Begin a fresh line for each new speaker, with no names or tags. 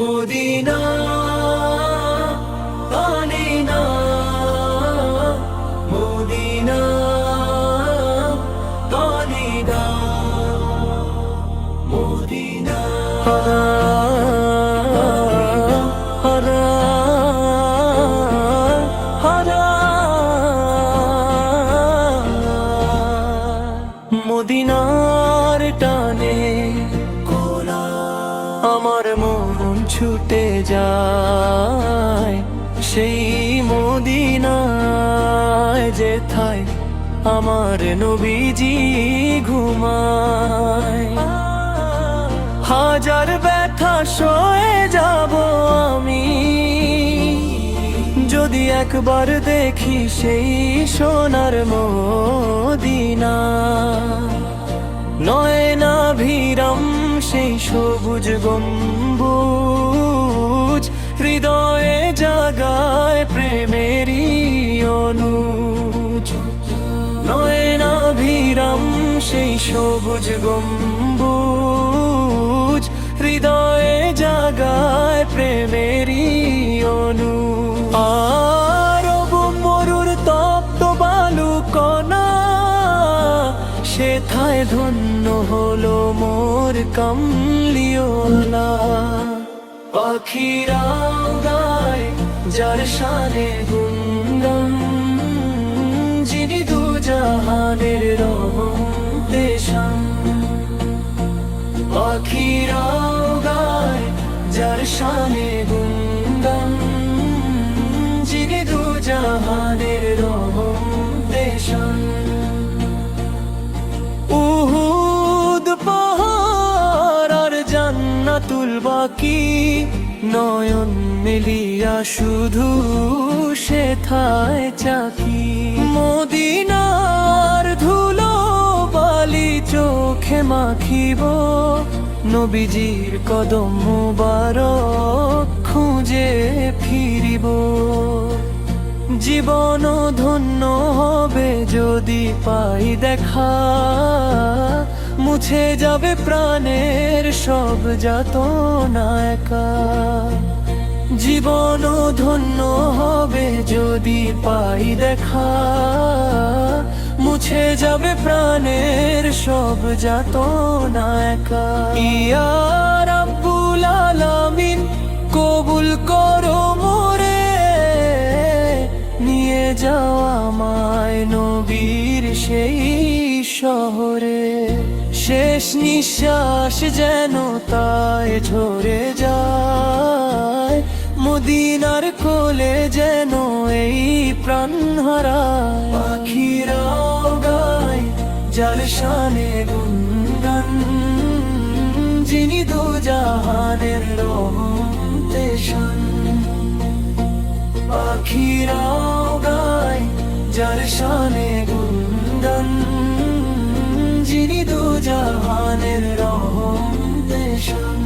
Medina পানিনা Medina পানিনা Medina মদিনার টানে আমার মন ছুটে যায় সেই মদিনায় যেথায় আমার নবীজি ঘুমায়। হাজার ব্যথা সয়ে যাব আমি যদি একবার দেখি সেই সোনার মদিনা। নয়নাভিরাম সেই সবুজ গম্বুজ হৃদয়ে জাগায় প্রেমেরই অনুজ। নয়নাভিরাম সেই সবুজ গম্বুজ হৃদয়ে জাগায় প্রেমেরই অনুজ। আরব মরুর তপ্ত বালুকণা সেথায় ধন্য হলো মোর কামলিওয়ালা। পাখিরাও গায় যার শানে গুণগান যিনি দুজাহানের রহমতেশান। পাখিরাও গায় যার শানে গুণগান যিনি দুজাহানের রহমতেশান। উহুদ পাহাড় আর জান্নাতুল বাকি নয়ন মেলিয়া শুধু সেথায় চাকি। মদিনার ধুলো বালি চোখে মাখিব নবীজির কদম মুবারক খুঁজে ফিরিব। জীবন ধন্য হবে যদি পাই দেখা মুছে যাবে প্রাণের সব যাতনা একা। জীবন ধন্য হবে যদি পাই দেখা মুছে যাবে প্রাণের সব যাতনা একা। ইয়া রাব্বুল আলামিন কবুল করো মোরে নিয়ে যাও আমায় নবীর সেই শহরে। শেষ নিঃশ্বাস যেন তাই ঝরে যায় মদিনার কোলে যেন এই প্রাণ হারায়। পাখিরাও গায় যার শানে গুণগান যিনি দুজাহানের রহমতেশান। পাখিরাও গায় যার শানে গুণগান যিনি দুজাহানের রহমতেশান।